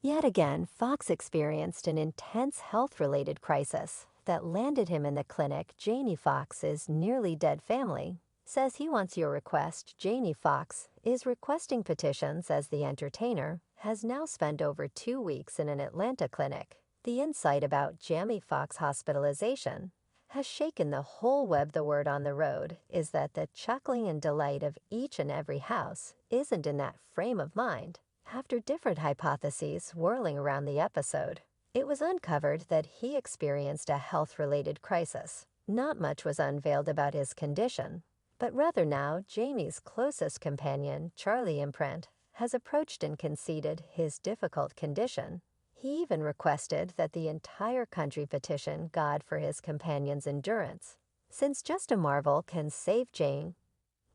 Yet again, Fox experienced an intense health-related crisis that landed him in the clinic. Jamie Foxx's nearly dead family says he wants your request. Jamie Foxx is requesting petitions as the entertainer has now spent over 2 weeks in an Atlanta clinic. The insight about Jamie Foxx hospitalization has shaken the whole web. The word on the road is that the chuckling and delight of each and every house isn't in that frame of mind. After different hypotheses swirling around the episode, it was uncovered that he experienced a health-related crisis. Not much was unveiled about his condition, but rather now Jamie's closest companion, Charlie Imprint, has approached and conceded his difficult condition. He even requested that the entire country petition God for his companion's endurance, since just a marvel can save Jane.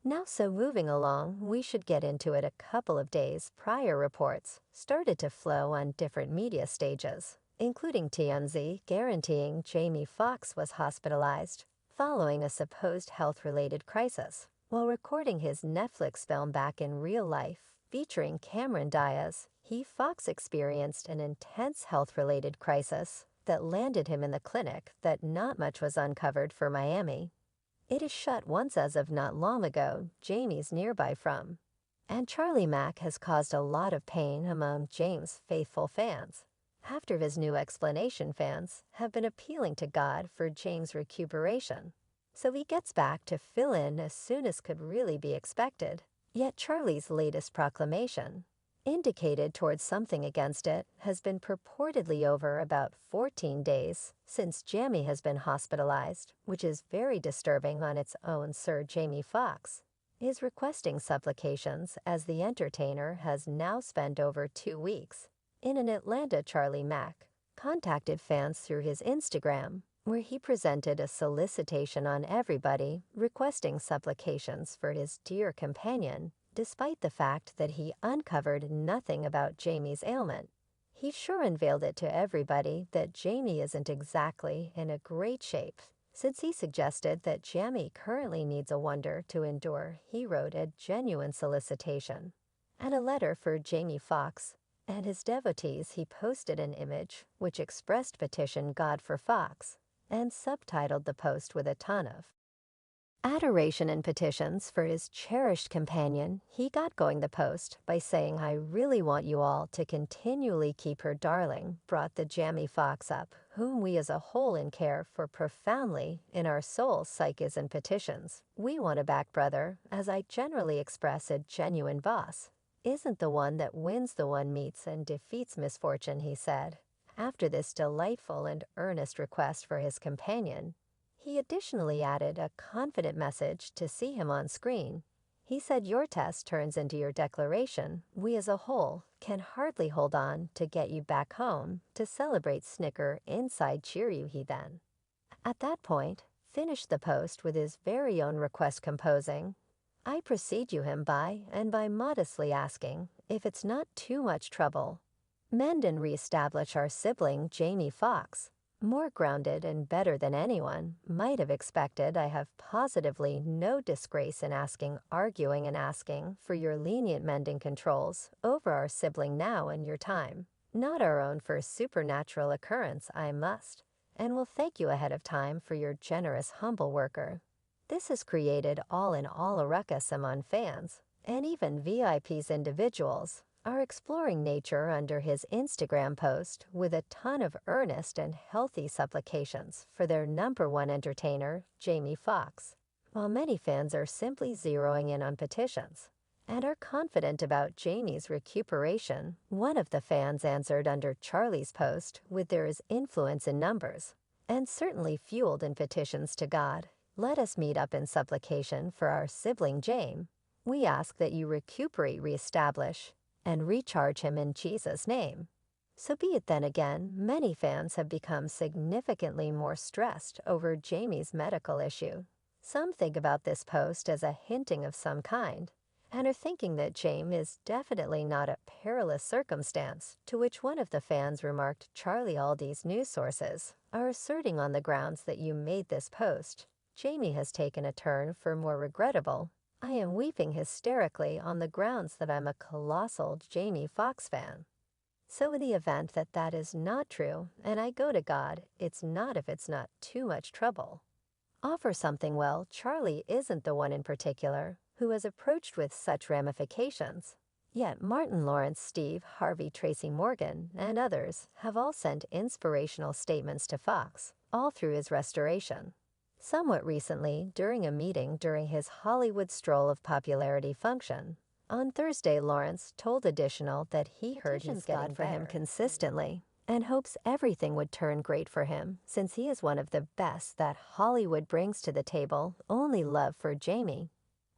Now, so moving along, we should get into it. A couple of days prior, reports started to flow on different media stages, including TMZ guaranteeing Jamie Foxx was hospitalized following a supposed health-related crisis while recording his Netflix film Back in Real Life, featuring Cameron Diaz. Foxx experienced an intense health-related crisis that landed him in the clinic. That not much was uncovered for Miami. It is shut once as of not long ago, Jamie's nearby from. And Charlie Mack has caused a lot of pain among James' faithful fans. After his new explanation, fans have been appealing to God for James' recuperation, so he gets back to fill in as soon as could really be expected. Yet Charlie's latest proclamation indicated towards something against it has been purportedly over about 14 days since Jamie has been hospitalized, which is very disturbing on its own. Sir Jamie Foxx is requesting supplications as the entertainer has now spent over 2 weeks in an Atlanta. Charlie Mack contacted fans through his Instagram, where he presented a solicitation on everybody, requesting supplications for his dear companion, despite the fact that he uncovered nothing about Jamie's ailment. He sure unveiled it to everybody that Jamie isn't exactly in a great shape, since he suggested that Jamie currently needs a wonder to endure. He wrote a genuine solicitation and a letter for Jamie Foxx and his devotees. He posted an image which expressed petition God for Foxx and subtitled the post with a ton of adoration and petitions for his cherished companion. He got going the post by saying, "I really want you all to continually keep her darling, brought the Jamie Foxx up, whom we as a whole in care for profoundly in our souls, psyches and petitions. We want a back brother, as I generally express a genuine boss isn't the one that wins, the one meets and defeats misfortune," he said. After this delightful and earnest request for his companion, he additionally added a confident message to see him on screen. He said, "Your test turns into your declaration. We as a whole can hardly hold on to get you back home to celebrate, snicker inside, cheer you." He then, at that point, finished the post with his very own request, composing, "I precede you him by modestly asking, if it's not too much trouble, mend and reestablish our sibling Jamie Foxx. More grounded and better than anyone might have expected. I have positively no disgrace in asking, arguing and asking for your lenient mending controls over our sibling now in your time, not our own for supernatural occurrence. I must, and will thank you ahead of time for your generous, humble worker." This has created all in all a ruckus among fans, and even VIPs. Individuals are exploring nature under his Instagram post with a ton of earnest and healthy supplications for their number one entertainer, Jamie Foxx, while many fans are simply zeroing in on petitions and are confident about Jamie's recuperation. One of the fans answered under Charlie's post with, "There is influence in numbers, and certainly fueled in petitions to God. Let us meet up in supplication for our sibling James. We ask that you recuperate, reestablish, and recharge him in Jesus' name." So be it. Then again, many fans have become significantly more stressed over Jamie's medical issue. Some think about this post as a hinting of some kind, and are thinking that James is definitely not a perilous circumstance, to which one of the fans remarked, "Charlie, all these news sources are asserting on the grounds that you made this post. Jamie has taken a turn for more regrettable. I am weeping hysterically on the grounds that I'm a colossal Jamie Foxx fan." So in the event that that is not true, and I go to God, it's not if it's not too much trouble. Offer something. Well, Charlie isn't the one in particular who has approached with such ramifications. Yet Martin Lawrence, Steve Harvey, Tracy Morgan, and others have all sent inspirational statements to Foxx, all through his restoration. Somewhat recently, during a meeting during his Hollywood Stroll of Popularity function, on Thursday, Lawrence told Additional that he heard he's God for him consistently and hopes everything would turn great for him since he is one of the best that Hollywood brings to the table, only love for Jamie.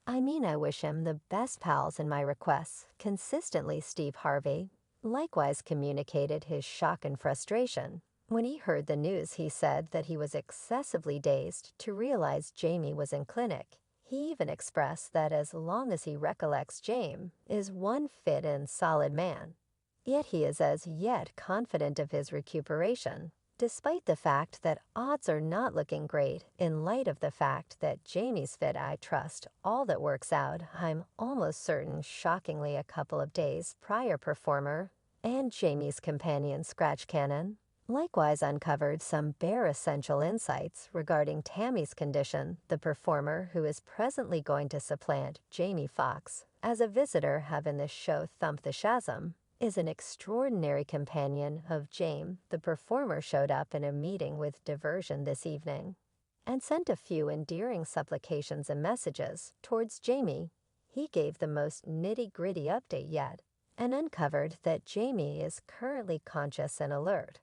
I mean, I wish him the best pals in my requests, consistently, Steve Harvey likewise communicated his shock and frustration. When he heard the news, he said that he was excessively dazed to realize Jamie was in clinic. He even expressed that as long as he recollects, James is one fit and solid man. Yet he is as yet confident of his recuperation, despite the fact that odds are not looking great in light of the fact that Jamie's fit. I trust all that works out. I'm almost certain, shockingly, a couple of days prior, performer and Jamie's companion Scratch Cannon likewise uncovered some bare essential insights regarding Tammy's condition. The performer, who is presently going to supplant Jamie Foxx as a visitor having the show Thump the Shazam, is an extraordinary companion of James. The performer showed up in a meeting with Diversion this evening and sent a few endearing supplications and messages towards Jamie. He gave the most nitty-gritty update yet and uncovered that Jamie is currently conscious and alert.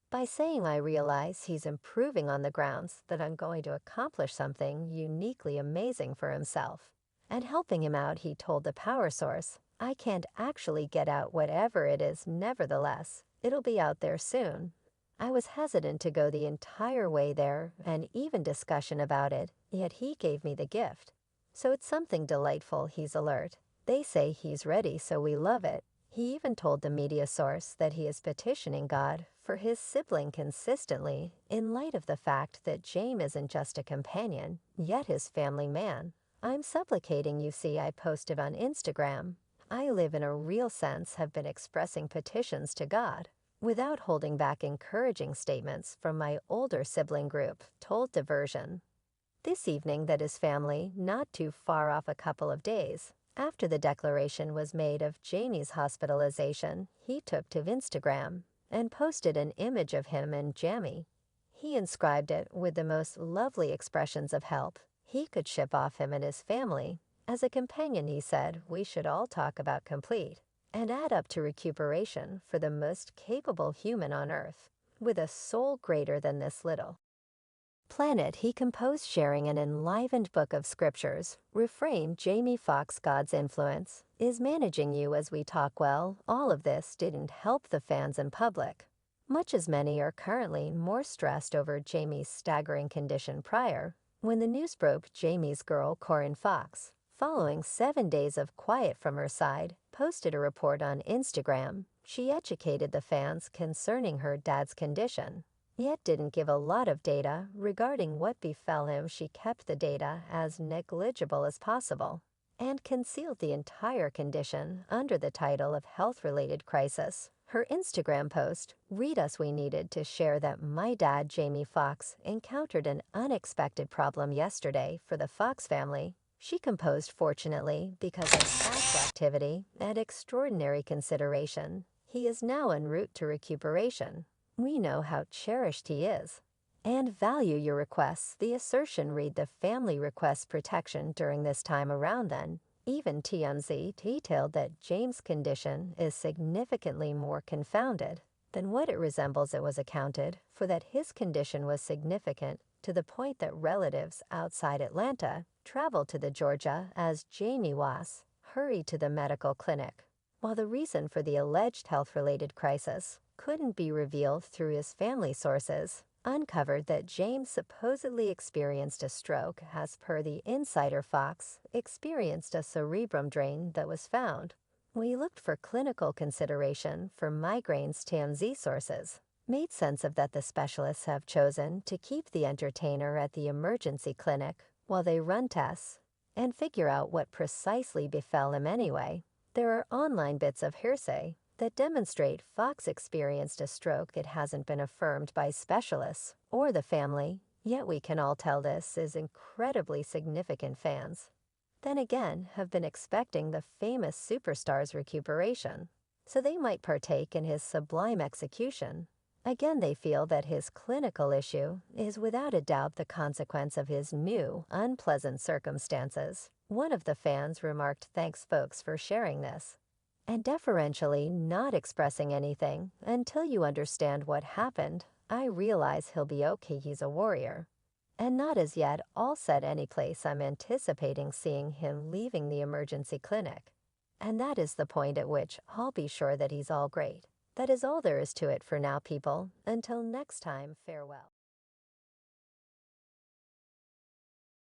By saying, I realize he's improving on the grounds that I'm going to accomplish something uniquely amazing for himself. And helping him out, he told the power source, I can't actually get out whatever it is, nevertheless, it'll be out there soon. I was hesitant to go the entire way there, and even discussion about it, yet he gave me the gift. So it's something delightful. He's alert. They say he's ready, so we love it. He even told the media source that he is petitioning God for his sibling consistently in light of the fact that James isn't just a companion, yet his family man. I'm supplicating, you see, I posted on Instagram. I live in a real sense have been expressing petitions to God without holding back encouraging statements from my older sibling group, told Diversion. This evening that his family, not too far off a couple of days after the declaration was made of Jamie's hospitalization, he took to Instagram and posted an image of him and Jamie. He inscribed it with the most lovely expressions of help he could ship off him and his family. As a companion, he said, we should all talk about complete and add up to recuperation for the most capable human on earth, with a soul greater than this little planet. He composed sharing an enlivened book of scriptures. Refrain, Jamie Foxx, God's influence is managing you as we talk. Well, all of this didn't help the fans and public, much as many are currently more stressed over Jamie's staggering condition. Prior, when the news broke, Jamie's girl, Corinne Foxx, following 7 days of quiet from her side, posted a report on Instagram. She educated the fans concerning her dad's condition, yet didn't give a lot of data regarding what befell him. She kept the data as negligible as possible and concealed the entire condition under the title of health-related crisis. Her Instagram post read us, we needed to share that my dad, Jamie Foxx, encountered an unexpected problem yesterday for the Foxx family. She composed, fortunately, because of past activity and extraordinary consideration, he is now en route to recuperation. We know how cherished he is and value your requests. The assertion read the family requests protection during this time around. Then, even TMZ detailed that James' condition is significantly more confounded than what it resembles. It was accounted for that his condition was significant to the point that relatives outside Atlanta traveled to the Georgia as Jamie was hurried to the medical clinic. While the reason for the alleged health-related crisis couldn't be revealed through his family sources, uncovered that James supposedly experienced a stroke. As per the insider, Foxx experienced a cerebrum drain that was found. We looked for clinical consideration for migraines. TMZ sources made sense of that. The specialists have chosen to keep the entertainer at the emergency clinic while they run tests and figure out what precisely befell him. Anyway, there are online bits of hearsay that demonstrate Foxx experienced a stroke. It hasn't been affirmed by specialists or the family, yet we can all tell this is incredibly significant. Fans, then again, have been expecting the famous superstar's recuperation, so they might partake in his sublime execution. Again, they feel that his clinical issue is without a doubt the consequence of his new, unpleasant circumstances. One of the fans remarked, "Thanks folks for sharing this," and deferentially not expressing anything until you understand what happened. I realize he'll be okay, he's a warrior. And not as yet all set any place. I'm anticipating seeing him leaving the emergency clinic. And that is the point at which I'll be sure that he's all great. That is all there is to it for now, people. Until next time, farewell.